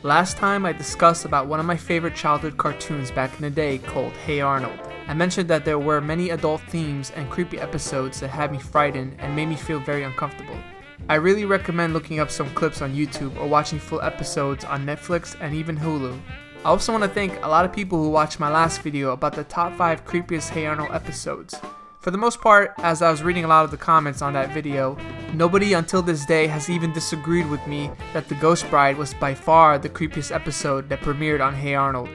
Last time I discussed about one of my favorite childhood cartoons back in the day called Hey Arnold. I mentioned that there were many adult themes and creepy episodes that had me frightened and made me feel very uncomfortable. I really recommend looking up some clips on YouTube or watching full episodes on Netflix and even Hulu. I also want to thank a lot of people who watched my last video about the top 5 creepiest Hey Arnold episodes. For the most part, as I was reading a lot of the comments on that video, nobody until this day has even disagreed with me that the Ghost Bride was by far the creepiest episode that premiered on Hey Arnold.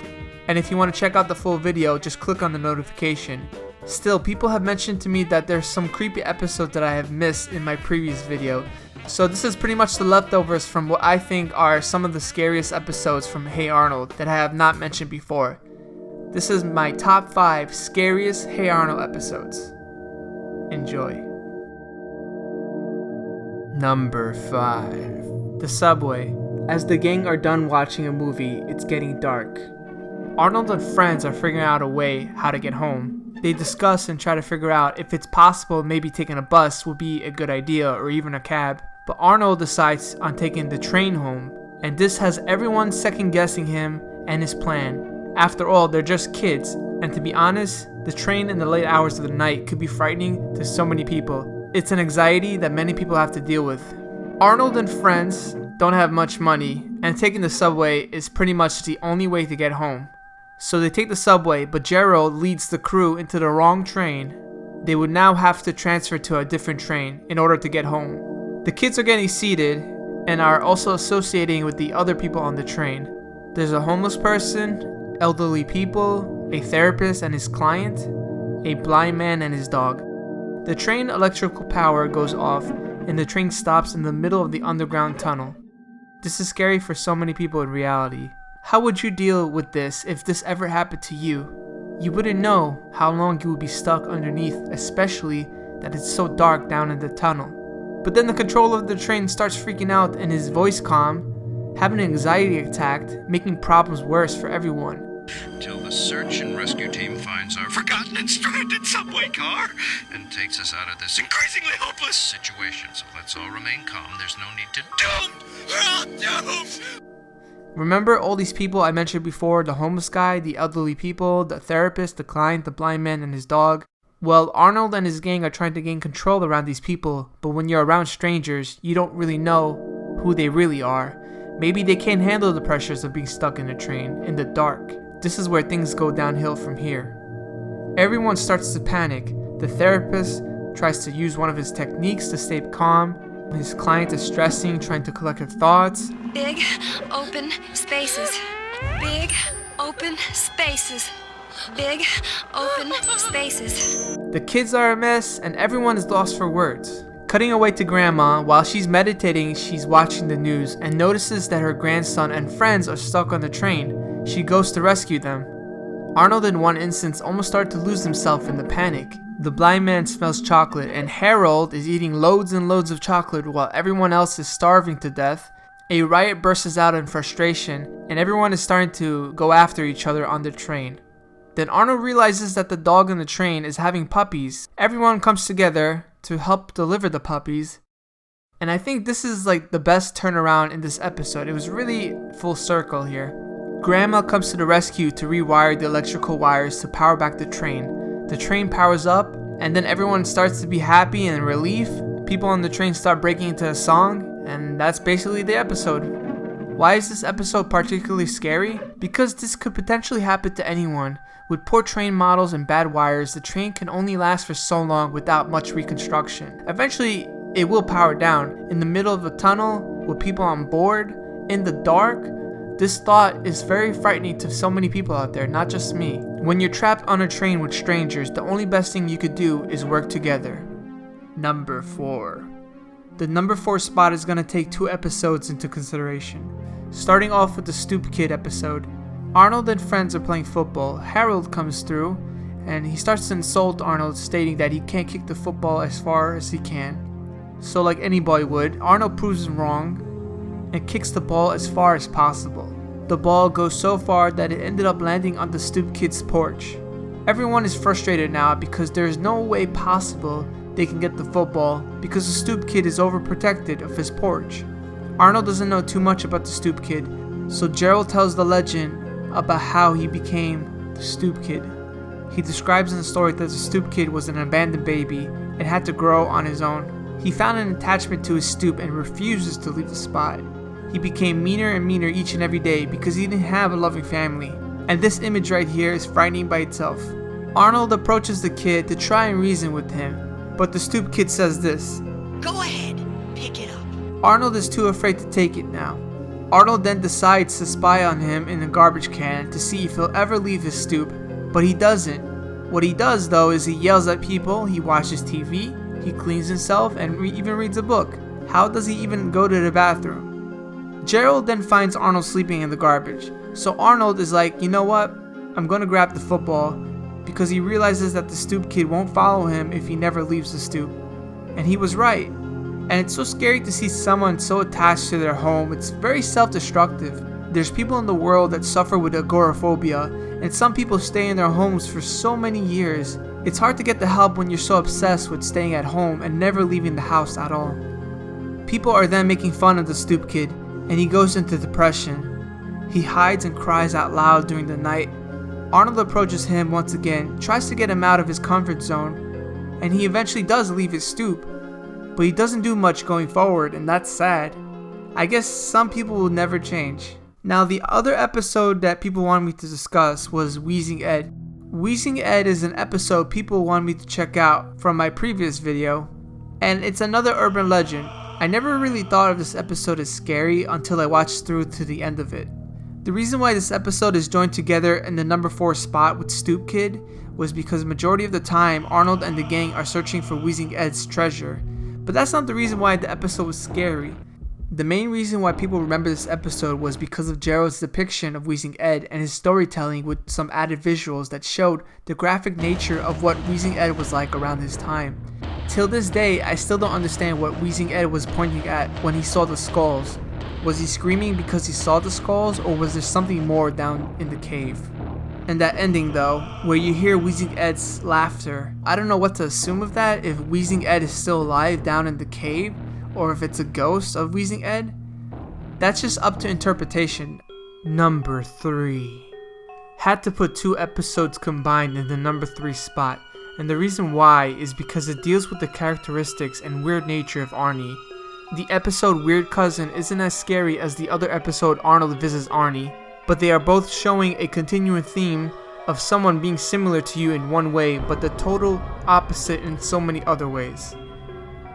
And if you want to check out the full video, just click on the notification. Still, people have mentioned to me that there's some creepy episodes that I have missed in my previous video. So this is pretty much the leftovers from what I think are some of the scariest episodes from Hey Arnold that I have not mentioned before. This is my top 5 scariest Hey Arnold episodes. Enjoy. Number 5. The subway. As the gang are done watching a movie, it's getting dark. Arnold and friends are figuring out a way how to get home. They discuss and try to figure out if it's possible maybe taking a bus would be a good idea or even a cab. But Arnold decides on taking the train home, and this has everyone second guessing him and his plan. After all, they're just kids, and to be honest, the train in the late hours of the night could be frightening to so many people. It's an anxiety that many people have to deal with. Arnold and friends don't have much money, and taking the subway is pretty much the only way to get home. So they take the subway, but Gerald leads the crew into the wrong train. They would now have to transfer to a different train in order to get home. The kids are getting seated and are also associating with the other people on the train. There's a homeless person, elderly people, a therapist and his client, a blind man and his dog. The train electrical power goes off and the train stops in the middle of the underground tunnel. This is scary for so many people in reality. How would you deal with this if this ever happened to you? You wouldn't know how long you would be stuck underneath, especially that it's so dark down in the tunnel. But then the controller of the train starts freaking out and his voice calm, having an anxiety attack, making problems worse for everyone. Till the search and rescue team finds our forgotten and stranded subway car and takes us out of this increasingly hopeless situation. So let's all remain calm. There's no need to doom. We're all doomed. Remember all these people I mentioned before, the homeless guy, the elderly people, the therapist, the client, the blind man, and his dog? Well, Arnold and his gang are trying to gain control around these people, but when you're around strangers, you don't really know who they really are. Maybe they can't handle the pressures of being stuck in a train in the dark. This is where things go downhill from here. Everyone starts to panic. The therapist tries to use one of his techniques to stay calm. His client is stressing, trying to collect her thoughts. Big, open spaces. Big, open spaces. Big, open spaces. The kids are a mess and everyone is lost for words. Cutting away to Grandma, while she's meditating, she's watching the news and notices that her grandson and friends are stuck on the train. She goes to rescue them. Arnold in one instance almost started to lose himself in the panic. The blind man smells chocolate and Harold is eating loads and loads of chocolate while everyone else is starving to death. A riot bursts out in frustration and everyone is starting to go after each other on the train. Then Arnold realizes that the dog on the train is having puppies. Everyone comes together to help deliver the puppies. And I think this is like the best turnaround in this episode. It was really full circle here. Grandma comes to the rescue to rewire the electrical wires to power back the train. The train powers up and then everyone starts to be happy and relief. People on the train start breaking into a song and that's basically the episode. Why is this episode particularly scary? Because this could potentially happen to anyone. With poor train models and bad wires, the train can only last for so long without much reconstruction. Eventually, it will power down. In the middle of a tunnel, with people on board, in the dark, this thought is very frightening to so many people out there, not just me. When you're trapped on a train with strangers, the only best thing you could do is work together. Number 4. The number 4 spot is going to take 2 episodes into consideration. Starting off with the Stoop Kid episode. Arnold and friends are playing football. Harold comes through and he starts to insult Arnold, stating that he can't kick the football as far as he can. So like any boy would, Arnold proves him wrong and kicks the ball as far as possible. The ball goes so far that it ended up landing on the Stoop Kid's porch. Everyone is frustrated now because there is no way possible they can get the football because the Stoop Kid is overprotected of his porch. Arnold doesn't know too much about the Stoop Kid, So Gerald tells the legend about how he became the stoop kid. He describes in the story that the stoop kid was an abandoned baby and had to grow on his own. He found an attachment to his stoop and refuses to leave the spot. He became meaner and meaner each and every day because he didn't have a loving family. And this image right here is frightening by itself. Arnold approaches the kid to try and reason with him, but the stoop kid says this: "Go ahead, pick it up." Arnold is too afraid to take it now. Arnold then decides to spy on him in a garbage can to see if he'll ever leave his stoop, but he doesn't. What he does though is he yells at people, he watches TV, he cleans himself, and even reads a book. How does he even go to the bathroom? Gerald then finds Arnold sleeping in the garbage. So Arnold is like, you know what? I'm gonna grab the football, because he realizes that the stoop kid won't follow him if he never leaves the stoop. And he was right. And it's so scary to see someone so attached to their home. It's very self-destructive. There's people in the world that suffer with agoraphobia, and some people stay in their homes for so many years. It's hard to get the help when you're so obsessed with staying at home and never leaving the house at all. People are then making fun of the stoop kid, and he goes into depression. He hides and cries out loud during the night. Arnold approaches him once again, tries to get him out of his comfort zone, and he eventually does leave his stoop. But he doesn't do much going forward, and that's sad. I guess some people will never change. Now, the other episode that people wanted me to discuss was Wheezing Ed. Wheezing Ed is an episode people wanted me to check out from my previous video, and it's another urban legend. I never really thought of this episode as scary until I watched through to the end of it. The reason why this episode is joined together in the number 4 spot with Stoop Kid was because majority of the time Arnold and the gang are searching for Wheezing Ed's treasure. But that's not the reason why the episode was scary. The main reason why people remember this episode was because of Gerald's depiction of Wheezing Ed and his storytelling with some added visuals that showed the graphic nature of what Wheezing Ed was like around his time. Till this day, I still don't understand what Wheezing Ed was pointing at when he saw the skulls. Was he screaming because he saw the skulls, or was there something more down in the cave? And that ending though, where you hear Wheezing Ed's laughter, I don't know what to assume of that, if Wheezing Ed is still alive down in the cave, or if it's a ghost of Wheezing Ed. That's just up to interpretation. Number 3. Had to put 2 episodes combined in the number 3 spot, and the reason why is because it deals with the characteristics and weird nature of Arnie. The episode Weird Cousin isn't as scary as the other episode Arnold visits Arnie, but they are both showing a continuing theme of someone being similar to you in one way, but the total opposite in so many other ways.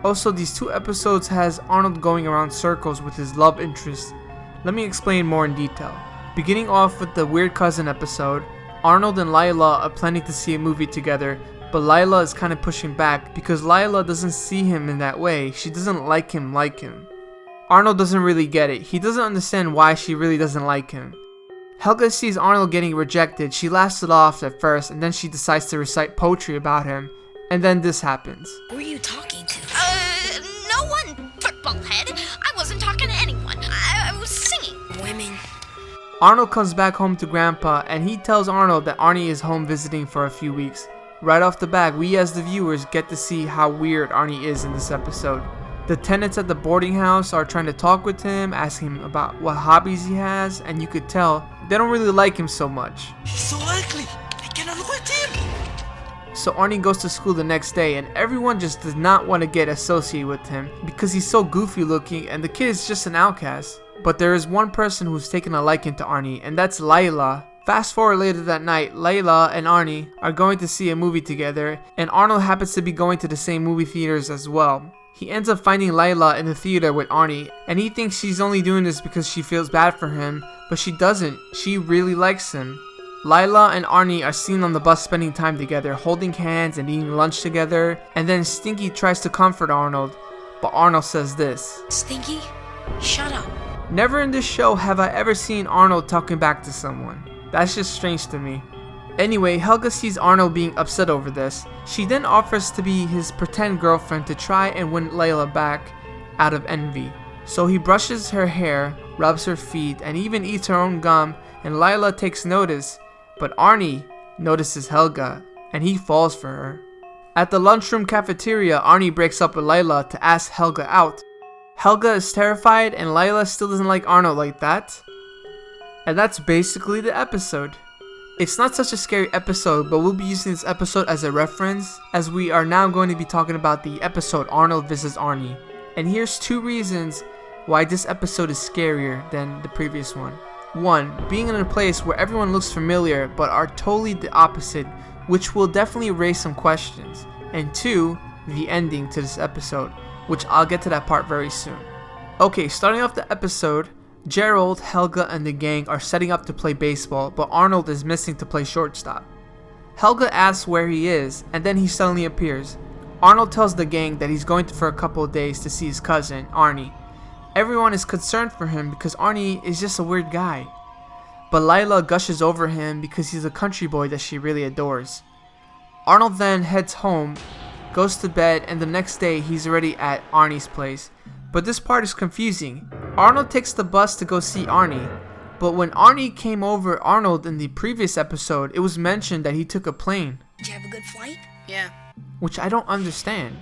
Also, these 2 episodes has Arnold going around circles with his love interest. Let me explain more in detail. Beginning off with the Weird Cousin episode, Arnold and Lila are planning to see a movie together, but Lila is kind of pushing back because Lila doesn't see him in that way. She doesn't like him. Arnold doesn't really get it. He doesn't understand why she really doesn't like him. Helga sees Arnold getting rejected. She laughs it off at first, and then she decides to recite poetry about him. And then this happens. Who are you talking to? No one, football head. I wasn't talking to anyone. I was singing. Women. Arnold comes back home to Grandpa, and he tells Arnold that Arnie is home visiting for a few weeks. Right off the bat, we as the viewers get to see how weird Arnie is in this episode. The tenants at the boarding house are trying to talk with him, asking him about what hobbies he has, and you could tell they don't really like him so much. He's so ugly. I cannot look at him. So Arnie goes to school the next day, and everyone just does not want to get associated with him because he's so goofy looking and the kid is just an outcast. But there is one person who's taken a liking to Arnie, and that's Lila. Fast forward later that night, Layla and Arnie are going to see a movie together, and Arnold happens to be going to the same movie theaters as well. He ends up finding Layla in the theater with Arnie, and he thinks she's only doing this because she feels bad for him, but she doesn't. She really likes him. Layla and Arnie are seen on the bus spending time together, holding hands and eating lunch together, and then Stinky tries to comfort Arnold, but Arnold says this: Stinky, shut up. Never in this show have I ever seen Arnold talking back to someone. That's just strange to me. Anyway, Helga sees Arnold being upset over this. She then offers to be his pretend girlfriend to try and win Layla back out of envy. So he brushes her hair, rubs her feet, and even eats her own gum, and Layla takes notice. But Arnie notices Helga, and he falls for her. At the lunchroom cafeteria, Arnie breaks up with Layla to ask Helga out. Helga is terrified, and Layla still doesn't like Arnold like that. And that's basically the episode. It's not such a scary episode, but we'll be using this episode as a reference, as we are now going to be talking about the episode Arnold visits Arnie. And here's 2 reasons why this episode is scarier than the previous one. 1, being in a place where everyone looks familiar but are totally the opposite, which will definitely raise some questions. And 2, the ending to this episode, which I'll get to that part very soon. Okay, starting off the episode, Gerald, Helga, and the gang are setting up to play baseball, but Arnold is missing to play shortstop. Helga asks where he is, and then he suddenly appears. Arnold tells the gang that he's going for a couple of days to see his cousin, Arnie. Everyone is concerned for him because Arnie is just a weird guy. But Lila gushes over him because he's a country boy that she really adores. Arnold then heads home, goes to bed, and the next day he's already at Arnie's place. But this part is confusing. Arnold takes the bus to go see Arnie, but when Arnie came over Arnold in the previous episode, it was mentioned that he took a plane. Did you have a good flight? Yeah. Which I don't understand.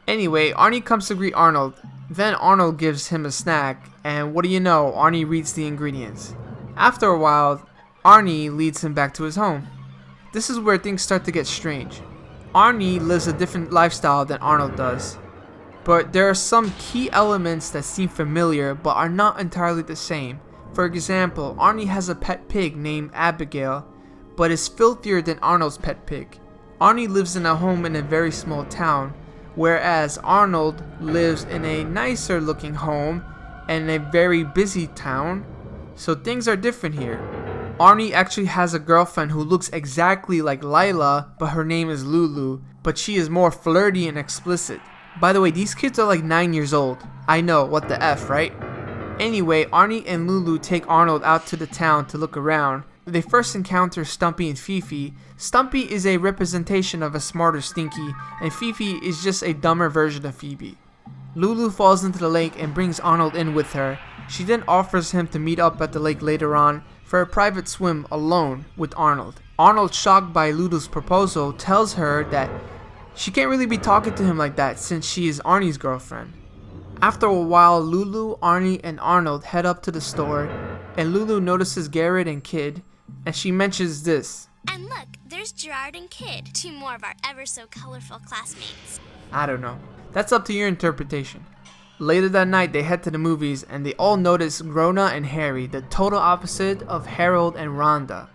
Anyway, Arnie comes to greet Arnold. Then Arnold gives him a snack, and what do you know, Arnie reads the ingredients. After a while, Arnie leads him back to his home. This is where things start to get strange. Arnie lives a different lifestyle than Arnold does. But there are some key elements that seem familiar but are not entirely the same. For example, Arnie has a pet pig named Abigail, but is filthier than Arnold's pet pig. Arnie lives in a home in a very small town, whereas Arnold lives in a nicer looking home and a very busy town, so things are different here. Arnie actually has a girlfriend who looks exactly like Lila, but her name is Lulu, but she is more flirty and explicit. By the way, these kids are like 9 years old. I know, what the F, right? Anyway, Arnie and Lulu take Arnold out to the town to look around. They first encounter Stumpy and Fifi. Stumpy is a representation of a smarter Stinky, and Fifi is just a dumber version of Phoebe. Lulu falls into the lake and brings Arnold in with her. She then offers him to meet up at the lake later on for a private swim alone with Arnold. Arnold, shocked by Lulu's proposal, tells her that she can't really be talking to him like that since she is Arnie's girlfriend. After a while, Lulu, Arnie, and Arnold head up to the store, and Lulu notices Garrett and Kid, and she mentions this. And look, there's Gerard and Kid, 2 more of our ever-so-colorful classmates. I don't know. That's up to your interpretation. Later that night, they head to the movies, and they all notice Grona and Harry, the total opposite of Harold and Rhonda.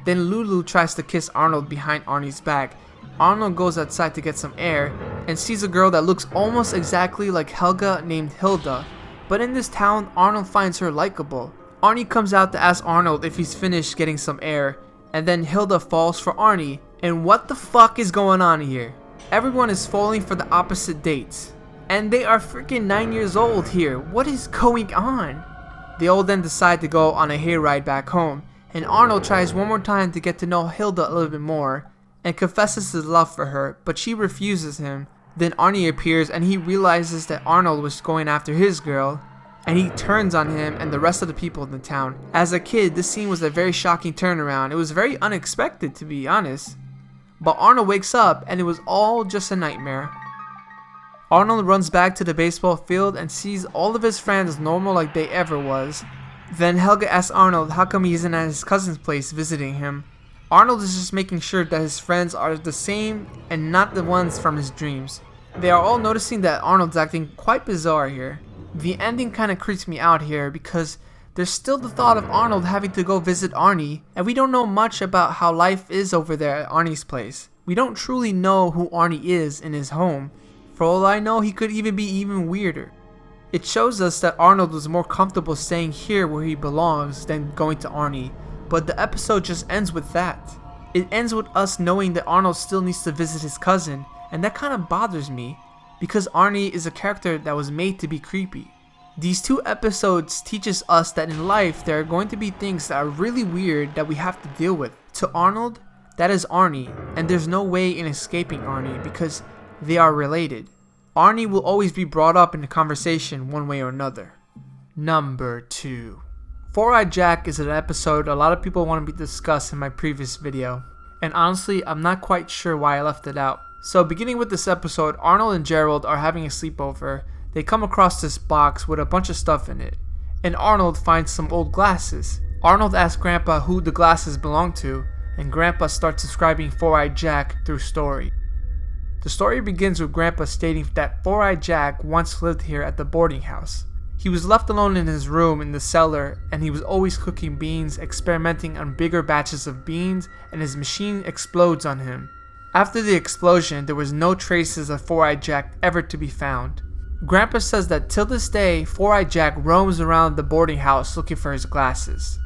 Then Lulu tries to kiss Arnold behind Arnie's back. Arnold goes outside to get some air and sees a girl that looks almost exactly like Helga named Hilda, but in this town, Arnold finds her likable. Arnie comes out to ask Arnold if he's finished getting some air, and then Hilda falls for Arnie, and what the fuck is going on here? Everyone is falling for the opposite dates, and they are freaking 9 years old here. What is going on? They all then decide to go on a hayride back home, and Arnold tries one more time to get to know Hilda a little bit more, and confesses his love for her, but she refuses him. Then Arnie appears and he realizes that Arnold was going after his girl, and he turns on him and the rest of the people in the town. As a kid, this scene was a very shocking turnaround. It was very unexpected, to be honest. But Arnold wakes up and it was all just a nightmare. Arnold runs back to the baseball field and sees all of his friends normal like they ever was. Then Helga asks Arnold how come he isn't at his cousin's place visiting him. Arnold is just making sure that his friends are the same and not the ones from his dreams. They are all noticing that Arnold's acting quite bizarre here. The ending kinda creeps me out here because there's still the thought of Arnold having to go visit Arnie, and we don't know much about how life is over there at Arnie's place. We don't truly know who Arnie is in his home. For all I know, he could even be even weirder. It shows us that Arnold was more comfortable staying here where he belongs than going to Arnie. But the episode just ends with that. It ends with us knowing that Arnold still needs to visit his cousin, and that kind of bothers me, because Arnie is a character that was made to be creepy. These 2 episodes teaches us that in life there are going to be things that are really weird that we have to deal with. To Arnold, that is Arnie, and there's no way in escaping Arnie because they are related. Arnie will always be brought up in the conversation one way or another. Number 2. Four-Eyed Jack is an episode a lot of people wanted me to discuss in my previous video, and honestly I'm not quite sure why I left it out. So beginning with this episode, Arnold and Gerald are having a sleepover. They come across this box with a bunch of stuff in it, and Arnold finds some old glasses. Arnold asks Grandpa who the glasses belong to, and Grandpa starts describing Four-Eyed Jack through story. The story begins with Grandpa stating that Four-Eyed Jack once lived here at the boarding house. He was left alone in his room in the cellar, and he was always cooking beans, experimenting on bigger batches of beans, and his machine explodes on him. After the explosion, there was no traces of Four-Eyed Jack ever to be found. Grandpa says that till this day, Four-Eyed Jack roams around the boarding house looking for his glasses.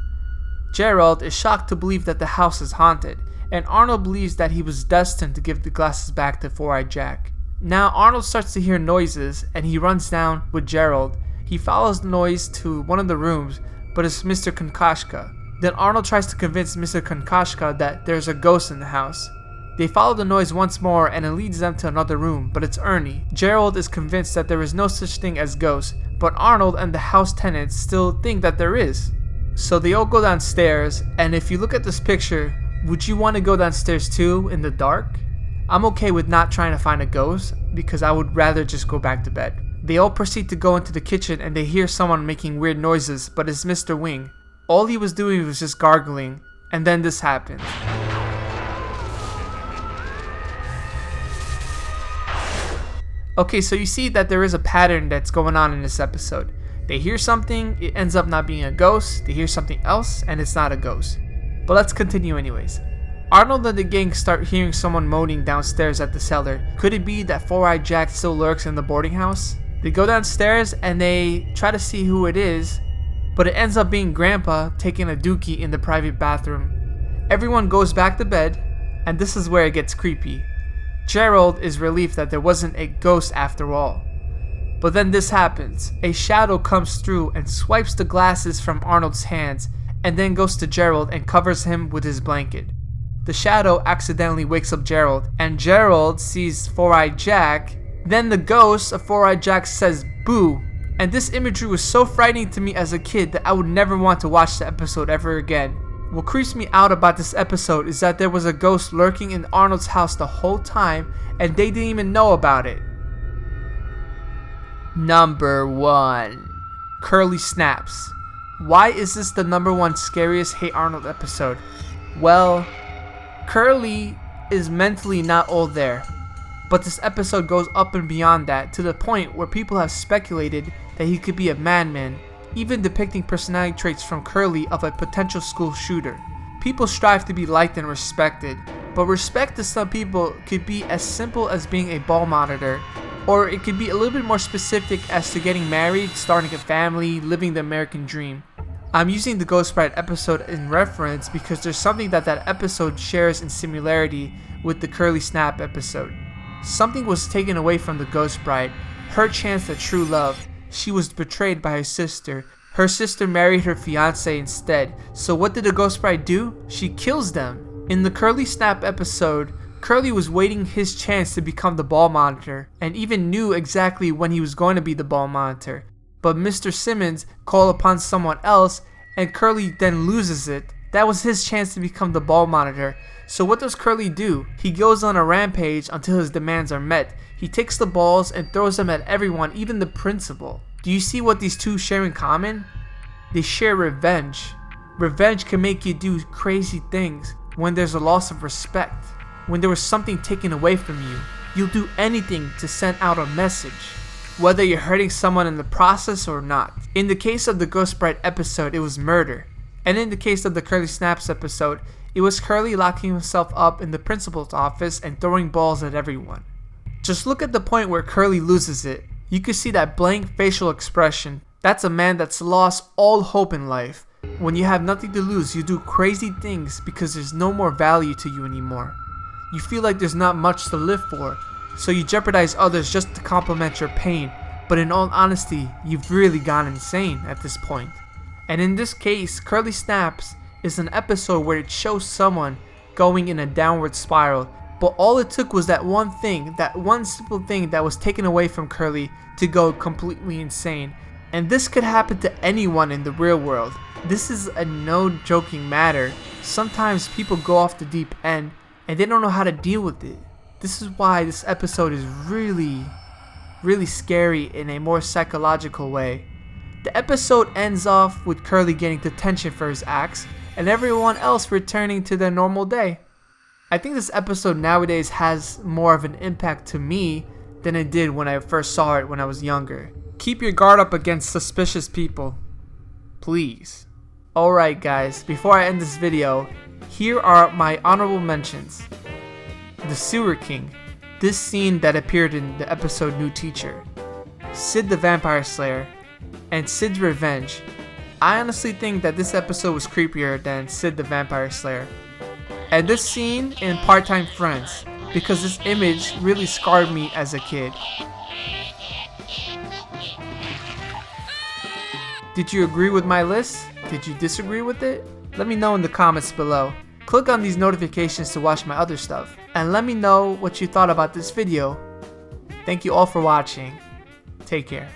Gerald is shocked to believe that the house is haunted, and Arnold believes that he was destined to give the glasses back to Four-Eyed Jack. Now Arnold starts to hear noises, and he runs down with Gerald. He follows the noise to one of the rooms, but it's Mr. Konkashka. Then Arnold tries to convince Mr. Konkashka that there's a ghost in the house. They follow the noise once more and it leads them to another room, but it's Ernie. Gerald is convinced that there is no such thing as ghosts, but Arnold and the house tenants still think that there is. So they all go downstairs, and if you look at this picture, would you want to go downstairs too in the dark? I'm okay with not trying to find a ghost because I would rather just go back to bed. They all proceed to go into the kitchen and they hear someone making weird noises, but it's Mr. Wing. All he was doing was just gargling, and then this happened. Okay, so you see that there is a pattern that's going on in this episode. They hear something, it ends up not being a ghost. They hear something else, and it's not a ghost. But let's continue anyways. Arnold and the gang start hearing someone moaning downstairs at the cellar. Could it be that Four-Eyed Jack still lurks in the boarding house? They go downstairs and they try to see who it is, but it ends up being Grandpa taking a dookie in the private bathroom. Everyone goes back to bed, and this is where it gets creepy. Gerald is relieved that there wasn't a ghost after all. But then this happens. A shadow comes through and swipes the glasses from Arnold's hands, and then goes to Gerald and covers him with his blanket. The shadow accidentally wakes up Gerald, and Gerald sees Four-Eyed Jack. Then the ghost of Four-Eyed Jack says boo, and this imagery was so frightening to me as a kid that I would never want to watch the episode ever again. What creeps me out about this episode is that there was a ghost lurking in Arnold's house the whole time and they didn't even know about it. Number 1. Curley Snaps. Why is this the number 1 scariest Hey Arnold episode? Well, Curley is mentally not all there. But this episode goes up and beyond that to the point where people have speculated that he could be a madman, even depicting personality traits from Curley of a potential school shooter. People strive to be liked and respected, but respect to some people could be as simple as being a ball monitor, or it could be a little bit more specific as to getting married, starting a family, living the American dream. I'm using the Ghost Bride episode in reference because there's something that episode shares in similarity with the Curley Snap episode. Something was taken away from the Ghost Bride, her chance at true love. She was betrayed by her sister. Her sister married her fiance instead. So what did the Ghost Bride do? She kills them. In the Curley Snap episode, Curley was waiting his chance to become the ball monitor and even knew exactly when he was going to be the ball monitor. But Mr. Simmons called upon someone else and Curley then loses it. That was his chance to become the ball monitor. So what does Curley do? He goes on a rampage until his demands are met. He takes the balls and throws them at everyone, even the principal. Do you see what these two share in common? They share revenge. Revenge can make you do crazy things when there's a loss of respect. When there was something taken away from you, you'll do anything to send out a message, whether you're hurting someone in the process or not. In the case of the Ghost Bride episode, it was murder. And in the case of the Curley Snaps episode, it was Curley locking himself up in the principal's office and throwing balls at everyone. Just look at the point where Curley loses it. You can see that blank facial expression. That's a man that's lost all hope in life. When you have nothing to lose, you do crazy things because there's no more value to you anymore. You feel like there's not much to live for, so you jeopardize others just to complement your pain. But in all honesty, you've really gone insane at this point. And in this case, Curley Snaps is an episode where it shows someone going in a downward spiral, but all it took was that one thing, that one simple thing that was taken away from Curley to go completely insane. And this could happen to anyone in the real world. This is a no joking matter. Sometimes people go off the deep end and they don't know how to deal with it. This is why this episode is really scary in a more psychological way. The episode ends off with Curley getting detention for his acts and everyone else returning to their normal day. I think this episode nowadays has more of an impact to me than it did when I first saw it when I was younger. Keep your guard up against suspicious people. Please. Alright guys, before I end this video, here are my honorable mentions. The Sewer King. This scene that appeared in the episode New Teacher. Sid the Vampire Slayer. And Sid's Revenge. I honestly think that this episode was creepier than Sid the Vampire Slayer. And this scene in Part-Time Friends, because this image really scarred me as a kid. Did you agree with my list? Did you disagree with it? Let me know in the comments below. Click on these notifications to watch my other stuff. And let me know what you thought about this video. Thank you all for watching. Take care.